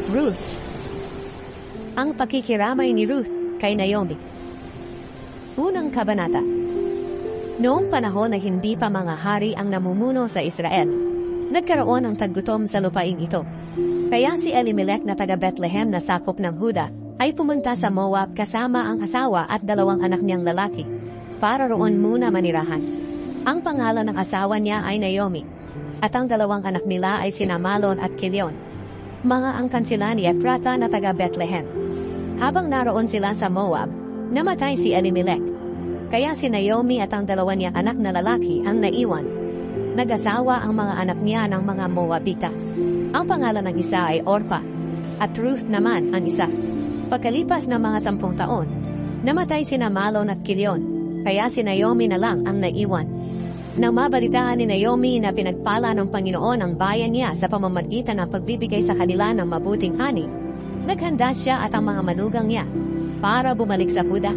Ruth. Ang pakikiramay ni Ruth kay Naomi. Unang kabanata. Noong panahon na hindi pa mga hari ang namumuno sa Israel, nagkaroon ng taggutom sa lupain ito. Kaya si Elimelech na taga Bethlehem na sakop ng Huda ay pumunta sa Moab kasama ang asawa at 2 anak niyang lalaki para roon muna manirahan. Ang pangalan ng asawa niya ay Naomi at ang 2 anak nila ay sina Malon at Kilion. Mga angkan sila ni Ephrata na taga Bethlehem. Habang naroon sila sa Moab, namatay si Elimelech. Kaya si Naomi at ang 2 niyang anak na lalaki ang naiwan. Nag-asawa ang mga anak niya ng mga Moabita. Ang pangalan ng isa ay Orpah, at Ruth naman ang isa. Pagkalipas ng mga 10 taon, namatay sina Malon at Kilion, kaya si Naomi na lang ang naiwan. Nang mabalitaan ni Naomi na pinagpala ng Panginoon ang bayan niya sa pamamagitan ng pagbibigay sa kanila ng mabuting ani, naghanda siya at ang mga manugang niya para bumalik sa Huda.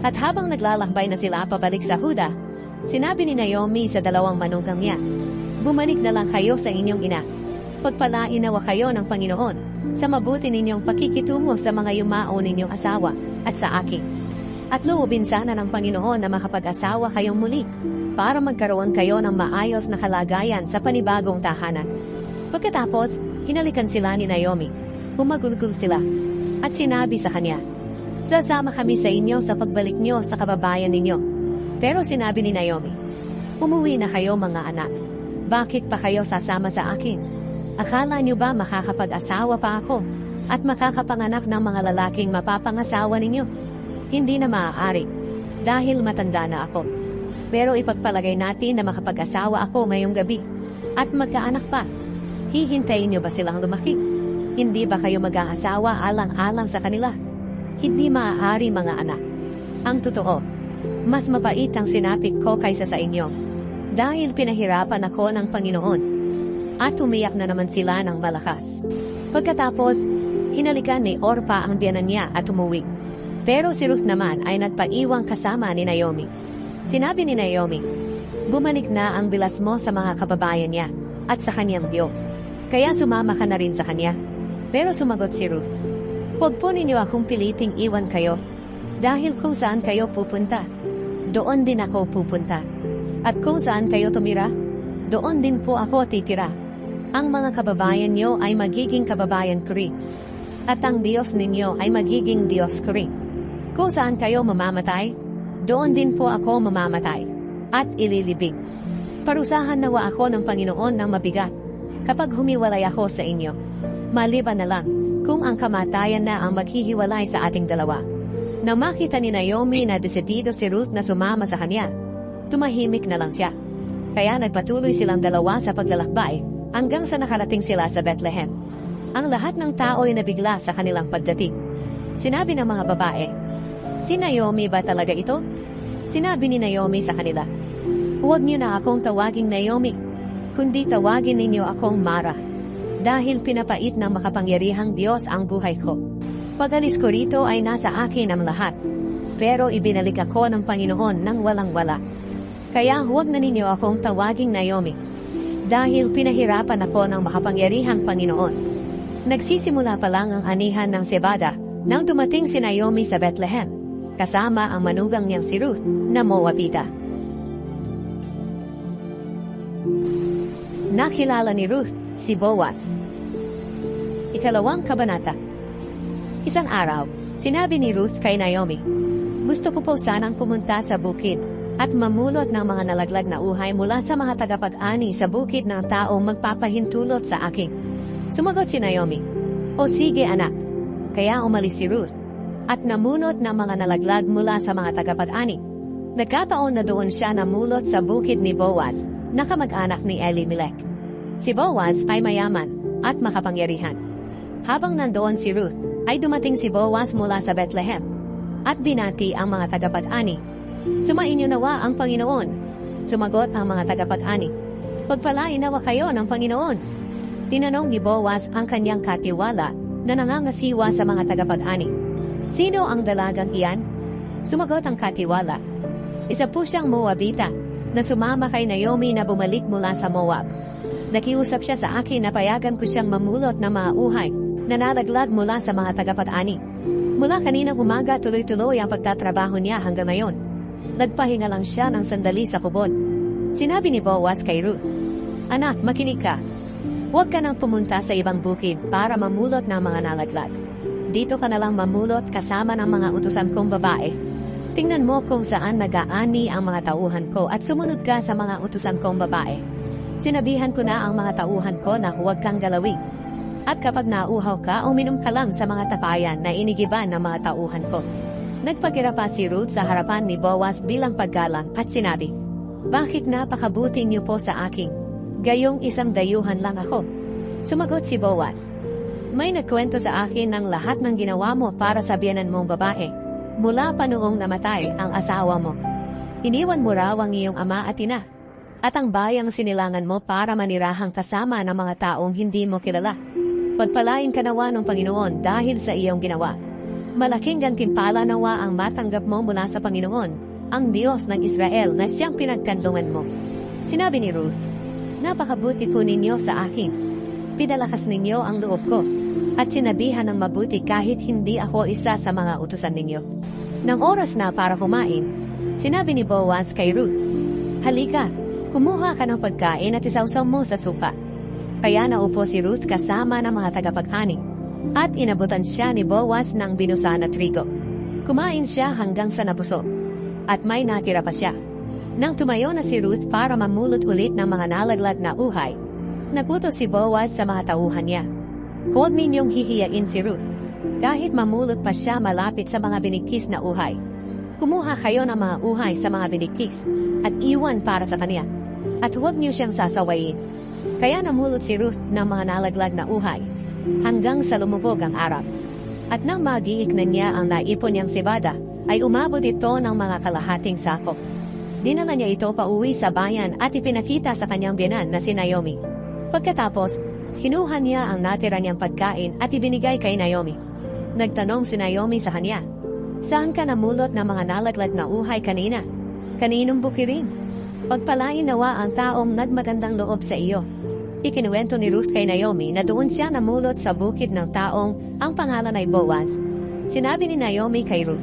At habang naglalakbay na sila pabalik sa Huda, sinabi ni Naomi sa 2 manugang niya, "Bumalik na lang kayo sa inyong ina. Pagpalain nawa kayo ng Panginoon sa mabuti ninyong pakikitungo sa mga yumao ninyong asawa at sa akin. At loobin sana ng Panginoon na makapag-asawa kayong muli para magkaroon kayo ng maayos na kalagayan sa panibagong tahanan." Pagkatapos, hinalikan sila ni Naomi. Humagulgol sila at sinabi sa kanya, "Sasama kami sa inyo sa pagbalik niyo sa kababayan ninyo." Pero sinabi ni Naomi, "Umuwi na kayo mga anak. Bakit pa kayo sasama sa akin? Akala niyo ba makakapag-asawa pa ako at makakapanganak ng mga lalaking mapapangasawa ninyo? Hindi na maaari, dahil matanda na ako. Pero ipagpalagay natin na makapag-asawa ako ngayong gabi at magkaanak pa. Hihintayin niyo ba silang lumaki? Hindi ba kayo mag-aasawa alang-alang sa kanila? Hindi maaari mga anak. Ang totoo, mas mapait ang sinapit ko kaysa sa inyo, dahil pinahirapan ako ng Panginoon." At umiyak na naman sila ng malakas. Pagkatapos, hinalikan ni Orpah ang biyanan niya at umuwi. Pero si Ruth naman ay nagpaiwang kasama ni Naomi. Sinabi ni Naomi, "Bumalik na ang bilas mo sa mga kababayan niya at sa kanyang Diyos. Kaya sumama ka na rin sa kanya." Pero sumagot si Ruth, "Huwag po ninyo akong piliting iwan kayo, dahil kung saan kayo pupunta, doon din ako pupunta. At kung saan kayo tumira, doon din po ako titira. Ang mga kababayan niyo ay magiging kababayan ko rin, at ang Diyos ninyo ay magiging Diyos ko rin. Kung saan kayo mamamatay, doon din po ako mamamatay, at ililibing. Parusahan nawa ako ng Panginoon ng mabigat, kapag humiwalay ako sa inyo. Maliban na lang, kung ang kamatayan na ang maghihiwalay sa ating dalawa." Nang makita ni Naomi na desidido si Ruth na sumama sa kanya, tumahimik na lang siya. Kaya nagpatuloy silang 2 sa paglalakbay, hanggang sa nakarating sila sa Bethlehem. Ang lahat ng tao ay nabigla sa kanilang pagdating. Sinabi ng mga babae, "Si Naomi ba talaga ito?" Sinabi ni Naomi sa kanila, "Huwag niyo na akong tawaging Naomi, kundi tawagin ninyo akong Mara, dahil pinapait ng makapangyarihang Diyos ang buhay ko. Pag-alis ko rito ay nasa akin ang lahat, pero ibinalik ako ng Panginoon ng walang-wala. Kaya huwag na ninyo akong tawaging Naomi, dahil pinahirapan ako ng makapangyarihang Panginoon." Nagsisimula pa lang ang anihan ng sebada nang dumating si Naomi sa Bethlehem, kasama ang manugang niyang si Ruth na Moabita. Nakilala ni Ruth si Boaz. 2 kabanata. Isang araw, sinabi ni Ruth kay Naomi, "Gusto ko po sanang pumunta sa bukid at mamulot ng mga nalaglag na uhay mula sa mga tagapag-ani sa bukid ng taong magpapahintulot sa akin." Sumagot si Naomi, "O sige anak." Kaya umalis si Ruth at namunot ng mga nalaglag mula sa mga tagapag-ani. Nagkataon na doon siya namulot sa bukid ni Boaz, na kamag-anak ni Elimelech. Si Boaz ay mayaman at makapangyarihan. Habang nandoon si Ruth, ay dumating si Boaz mula sa Bethlehem at binati ang mga tagapag-ani. "Sumainyo nawa ang Panginoon." Sumagot ang mga tagapag-ani, "Pagpalain nawa kayo ng Panginoon." Tinanong ni Boaz ang kanyang katiwala na nangangasiwa sa mga tagapag-ani, "Sino ang dalagang iyan?" Sumagot ang katiwala, "Isa po siyang Moabita na sumama kay Naomi na bumalik mula sa Moab. Nakiusap siya sa akin na payagan ko siyang mamulot ng mga uhay nanalaglag mula sa mga tagapag-ani. Mula kaninang umaga tuloy-tuloy ang pagtatrabaho niya hanggang ngayon. Nagpahinga lang siya ng sandali sa kubon. Sinabi ni Boaz kay Ruth, "Anak, makinig ka. Huwag ka nang pumunta sa ibang bukid para mamulot ng mga nalaglag. Dito ka na lang mamulot kasama ng mga utusan kong babae. Tingnan mo kung saan nag-aani ang mga tauhan ko at sumunod ka sa mga utusan kong babae. Sinabihan ko na ang mga tauhan ko na huwag kang galawin. At kapag nauhaw ka, uminom ka lang sa mga tapayan na inigiban ng mga tauhan ko." Nagpagirapa si Ruth sa harapan ni Boaz bilang paggalang at sinabi, "Bakit napakabuti niyo po sa akin? Gayong isang dayuhan lang ako." Sumagot si Boaz, "May nagkwento sa akin ng lahat ng ginawa mo para sa biyenan mong babae, mula pa noong namatay ang asawa mo. Iniwan mo raw ang iyong ama at ina, at ang bayang sinilangan mo para manirahang kasama ng mga taong hindi mo kilala. Pagpalain ka nawa ng Panginoon dahil sa iyong ginawa. Malaking gantimpala nawa ang matanggap mo mula sa Panginoon, ang Diyos ng Israel na siyang pinagkanlungan mo." Sinabi ni Ruth, "Napakabuti po ninyo sa akin. Pinalakas ninyo ang loob ko, at sinabihan ng mabuti kahit hindi ako isa sa mga utusan ninyo." Nang oras na para kumain, sinabi ni Boaz kay Ruth, "Halika, kumuha ka ng pagkain at isawsaw mo sa suka." Kaya naupo si Ruth kasama ng mga tagapag-ani, at inabutan siya ni Boaz ng binusa na trigo. Kumain siya hanggang sa nabusog, at may natira pa siya. Nang tumayo na si Ruth para mamulot ulit ng mga nalaglag na uhay, nagutos si Boaz sa mga tauhan niya, "Huwag ninyong hihiyain si Ruth. Kahit mamulot pa siya malapit sa mga binigkis na uhay. Kumuha kayo ng mga uhay sa mga binigkis, at iwan para sa kanya. At huwag niyo siyang sasawayin." Kaya namulot si Ruth ng mga nalaglag na uhay, hanggang sa lumubog ang araw. At nang magiik na niya ang naipon niyang sibada, ay umabot ito ng mga kalahating sako. Dinala niya ito pauwi sa bayan at ipinakita sa kanyang biyenan na si Naomi. Pagkatapos, kinuha niya ang natira niyang pagkain at ibinigay kay Naomi. Nagtanong si Naomi sa kanya, "Saan ka namulot ng mga nalaglag na uhay kanina? Kaninong bukirin? Pagpalain nawa ang taong nagmagandang loob sa iyo." Ikinuwento ni Ruth kay Naomi na doon siya namulot sa bukid ng taong ang pangalan ay Boaz. Sinabi ni Naomi kay Ruth,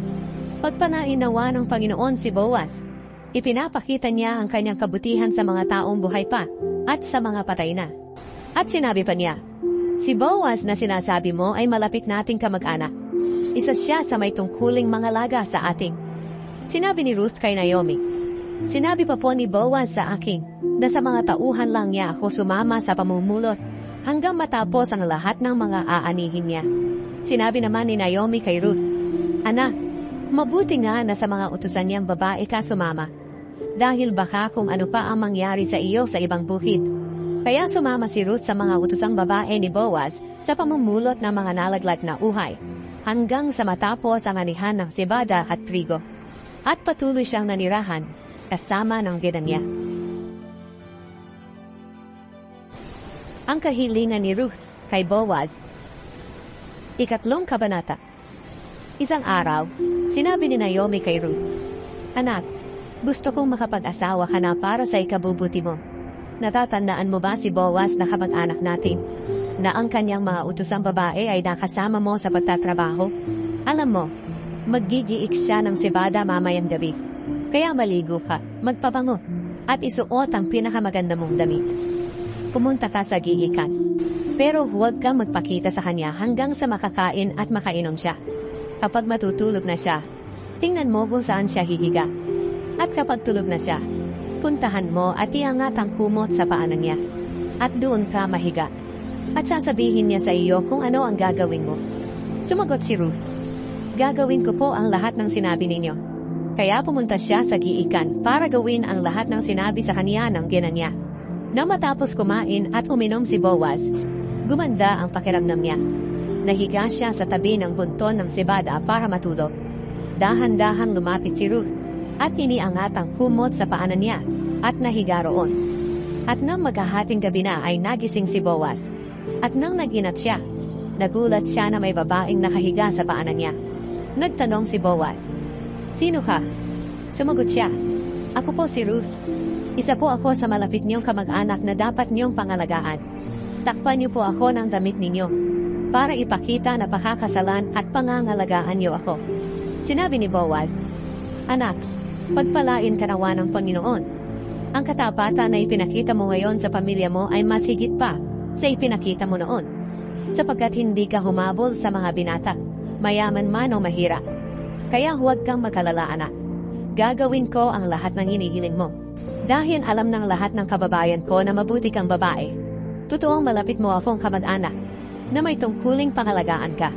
"Pagpalain nawa ng Panginoon si Boaz." Ipinapakita niya ang kanyang kabutihan sa mga taong buhay pa at sa mga patay na. At sinabi pa niya, "Si Boaz na sinasabi mo ay malapit nating kamag-anak. Isa siya sa may tungkuling mga laga sa ating." Sinabi ni Ruth kay Naomi, "Sinabi pa po ni Boaz sa akin na sa mga tauhan lang niya ako sumama sa pamumulot hanggang matapos ang lahat ng mga aanihin niya." Sinabi naman ni Naomi kay Ruth, "Anak, mabuti nga na sa mga utusan niyang babae ka sumama, dahil baka kung ano pa ang mangyari sa iyo sa ibang bukid." Kaya sumama si Ruth sa mga utusang babae ni Boaz sa pamumulot ng mga nalaglag na uhay, hanggang sa matapos ang anihan ng sibada at trigo. At patuloy siyang nanirahan kasama ng biyenan niya. Ang kahilingan ni Ruth kay Boaz. Ikatlong kabanata. Isang araw, sinabi ni Naomi kay Ruth, "Anak, gusto kong makapag-asawa ka na para sa ikabubuti mo. Natatandaan mo ba si Boaz na kamag-anak natin, na ang kanyang mga utusang babae ay nakasama mo sa pagtatrabaho? Alam mo, maggigiik siya ng sibada mamayang gabi. Kaya maligo ka, magpabango, at isuot ang pinakamaganda mong damit. Pumunta ka sa giikan. Pero huwag kang magpakita sa kanya hanggang sa makakain at makainom siya. Kapag matutulog na siya, tingnan mo kung saan siya hihiga. At kapag tulog na siya, puntahan mo at iangat ang kumot sa paanan niya. At doon ka mahiga. At sasabihin niya sa iyo kung ano ang gagawin mo." Sumagot si Ruth, "Gagawin ko po ang lahat ng sinabi ninyo." Kaya pumunta siya sa giikan para gawin ang lahat ng sinabi sa kanya ng biyenan niya. Nang matapos kumain at uminom si Boaz, gumanda ang pakiramdam niya. Nahiga siya sa tabi ng bunton ng sibada para matulog. Dahan-dahan lumapit si Ruth, at iniangat ang kumot sa paanan niya, at nahiga roon. At nang maghahating gabi na ay nagising si Boaz. At nang naginat siya, nagulat siya na may babaeng nakahiga sa paanan niya. Nagtanong si Boaz, "Sino ka?" Sumagot siya, "Ako po si Ruth. Isa po ako sa malapit niyong kamag-anak na dapat niyong pangalagaan. Takpan niyo po ako ng damit ninyo." para ipakita na pakakasalan at pangangalagaan niyo ako. Sinabi ni Boaz, "Anak, pagpalain ka nawa ng Panginoon. Ang katapatan na ipinakita mo ngayon sa pamilya mo ay mas higit pa sa ipinakita mo noon. Sapagkat hindi ka humabol sa mga binata, mayaman man o mahirap. Kaya huwag kang mag-alala, anak. Gagawin ko ang lahat ng hinihiling mo. Dahil alam ng lahat ng kababayan ko na mabuti kang babae. Totoong malapit mo akong kamag-anak na may tungkuling pangalagaan ka.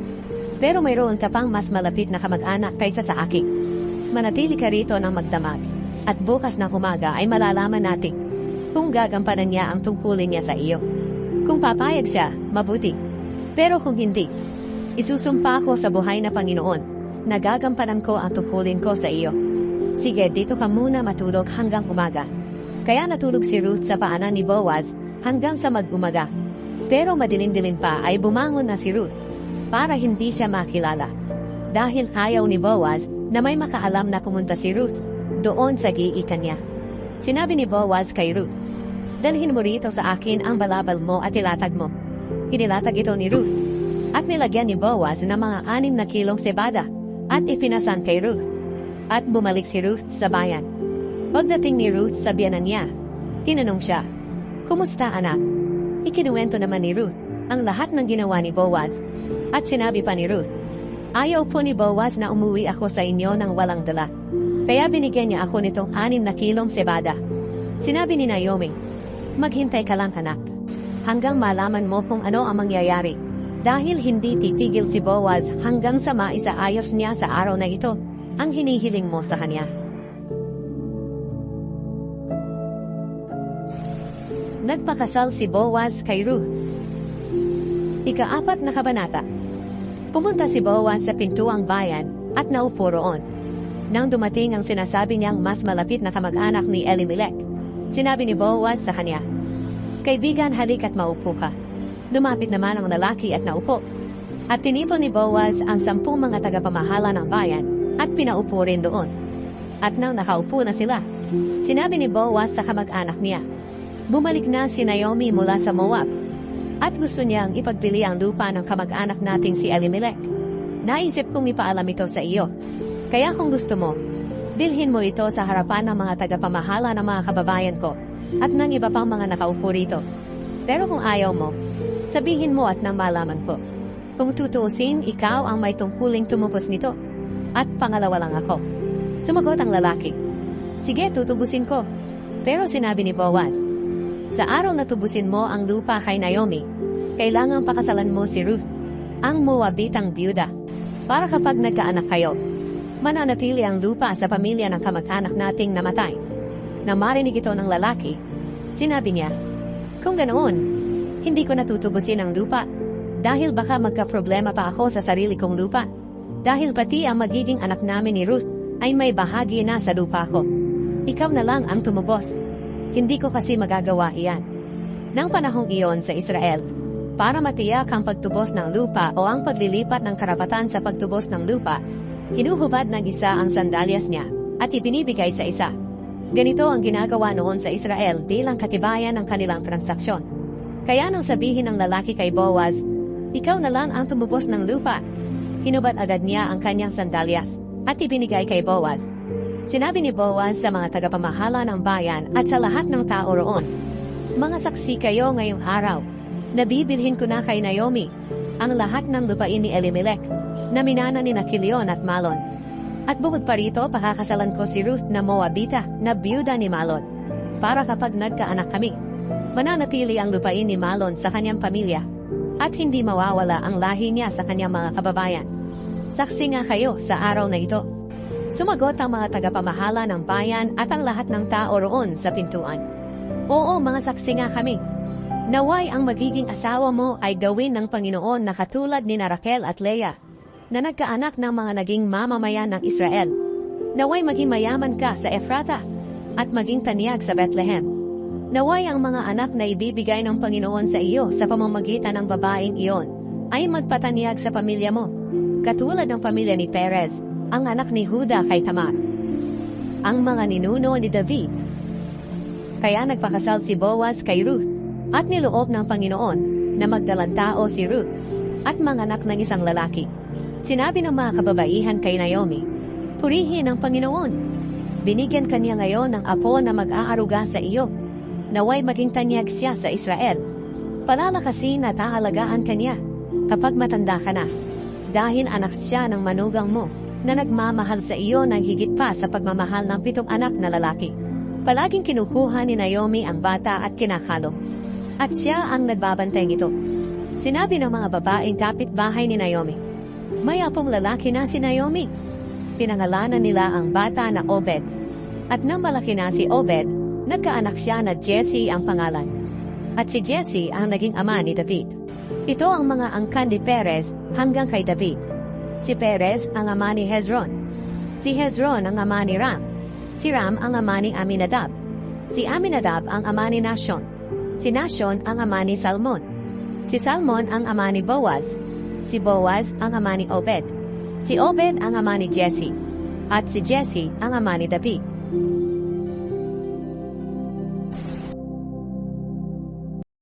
Pero mayroon ka pang mas malapit na kamag-anak kaysa sa akin. Manatili ka rito ng magdamag at bukas ng umaga ay malalaman natin kung gagampanan niya ang tungkulin niya sa iyo. Kung papayag siya, mabuti. Pero kung hindi, isusumpa ko sa buhay na Panginoon na gagampanan ko ang tungkulin ko sa iyo. Sige, dito ka muna matulog hanggang umaga." Kaya natulog si Ruth sa paanan ni Boaz hanggang sa mag-umaga. Pero madilim-dilim pa ay bumangon na si Ruth para hindi siya makilala. Dahil ayaw ni Boaz na may makaalam na pumunta si Ruth doon sa giikan niya. Sinabi ni Boaz kay Ruth, "Dalhin mo rito sa akin ang balabal mo at ilatag mo." Inilatag ito ni Ruth at nilagyan ni Boaz ng mga 6 na kilong sebada at ipinasan kay Ruth. At bumalik si Ruth sa bayan. Pagdating ni Ruth sa biyanan niya, tinanong siya, "Kumusta, anak?" Ikinuwento naman ni Ruth ang lahat ng ginawa ni Boaz. At sinabi pa ni Ruth, "Ayaw po ni Boaz na umuwi ako sa inyo ng walang dala. Kaya binigyan niya ako nitong 6 na kilong sebada." Sinabi ni Naomi, "Maghintay ka lang, anak, hanggang malaman mo kung ano ang mangyayari. Dahil hindi titigil si Boaz hanggang sa maisaayos niya sa araw na ito ang hinihiling mo sa kanya." Nagpakasal si Boaz kay Ruth. Ika-4 na kabanata. Pumunta si Boaz sa pintuang bayan at naupo roon. Nang dumating ang sinasabi niyang mas malapit na kamag-anak ni Elimelech, sinabi ni Boaz sa kanya, "Kaibigan, halik at maupo ka." Lumapit naman ang lalaki at naupo. At tinipon ni Boaz ang 10 mga tagapamahala ng bayan at pinaupo rin doon. At nang nakaupo na sila, sinabi ni Boaz sa kamag-anak niya, "Bumalik na si Naomi mula sa Moab, at gusto niyang ipagpili ang lupa ng kamag-anak nating si Elimelech. Naisip kong ipaalam ito sa iyo. Kaya kung gusto mo, bilhin mo ito sa harapan ng mga tagapamahala ng mga kababayan ko, at ng iba pang mga nakaupo rito. Pero kung ayaw mo, sabihin mo at nang malaman ko. Kung tutuusin, ikaw ang may tungkuling tumupos nito, at pangalawa lang ako." Sumagot ang lalaki, "Sige, tutubusin ko." Pero sinabi ni Boaz, "Sa araw na tubusin mo ang lupa kay Naomi, kailangang pakasalan mo si Ruth, ang Moabitang byuda, para kapag nagkaanak kayo, mananatili ang lupa sa pamilya ng kamag-anak nating namatay." Nang marinig ito ng lalaki, sinabi niya, "Kung ganoon, hindi ko natutubusin ang lupa, dahil baka magka-problema pa ako sa sarili kong lupa, dahil pati ang magiging anak namin ni Ruth ay may bahagi na sa lupa ko. Ikaw na lang ang tumubos. Hindi ko kasi magagawa iyan." Nang panahong iyon sa Israel, para matiyak ang pagtubos ng lupa o ang paglilipat ng karapatan sa pagtubos ng lupa, hinuhubad ng isa ang sandalyas niya at ibinibigay sa isa. Ganito ang ginagawa noon sa Israel bilang katibayan ng kanilang transaksyon. Kaya nang sabihin ng lalaki kay Boaz, "Ikaw na lang ang tumubos ng lupa," hinubad agad niya ang kanyang sandalyas at ibinigay kay Boaz. Sinabi ni Boaz sa mga tagapamahala ng bayan at sa lahat ng tao roon, "Mga saksi kayo ngayong araw, nabibilhin ko na kay Naomi ang lahat ng lupain ni Elimelech na minana ni Kilion at Malon. At bukod pa rito, pakakasalan ko si Ruth na Moabita na byuda ni Malon, para kapag nagkaanak kami, mananatili ang lupain ni Malon sa kanyang pamilya at hindi mawawala ang lahi niya sa kanyang mga kababayan. Saksi nga kayo sa araw na ito." Sumagot ang mga tagapamahala ng bayan at ang lahat ng tao roon sa pintuan, "Oo, mga saksi nga kami. Naway ang magiging asawa mo ay gawin ng Panginoon na katulad ni Raquel at Leah, na nagkaanak ng mga naging mamamayan ng Israel. Naway maging mayaman ka sa Ephrata at maging tanyag sa Bethlehem. Naway ang mga anak na ibibigay ng Panginoon sa iyo sa pamamagitan ng babaeng iyon ay magpatanyag sa pamilya mo, katulad ng pamilya ni Perez, ang anak ni Juda kay Tamar, ang mga ninuno ni David." Kaya nagpakasal si Boaz kay Ruth, at niloob ng Panginoon na magdalang tao si Ruth at manganak ng isang lalaki. Sinabi ng mga kababaihan kay Naomi, "Purihin ang Panginoon. Binigyan kanya ngayon ng apo na mag-aaruga sa iyo. Naway maging tanyag siya sa Israel. Palalakasin at aalagaan kanya kapag matanda ka na. Dahil anak siya ng manugang mo na nagmamahal sa iyo ng higit pa sa pagmamahal ng 7 anak na lalaki." Palaging kinukuha ni Naomi ang bata at kinakalo. At siya ang nagbabantay nito. Sinabi ng mga babaeng kapitbahay ni Naomi, "May apong lalaki na si Naomi." Pinangalanan nila ang bata na Obed. At nang malaki na si Obed, nagkaanak siya na Jesse ang pangalan. At si Jesse ang naging ama ni David. Ito ang mga angkan ni Perez hanggang kay David. Si Perez ang ama ni Hezron. Si Hezron ang ama ni Ram. Si Ram ang ama ni Aminadab. Si Aminadab ang ama ni Nashon. Si Nashon ang ama ni Salmon. Si Salmon ang ama ni Boaz. Si Boaz ang ama ni Obed. Si Obed ang ama ni Jesse. At si Jesse ang ama ni David.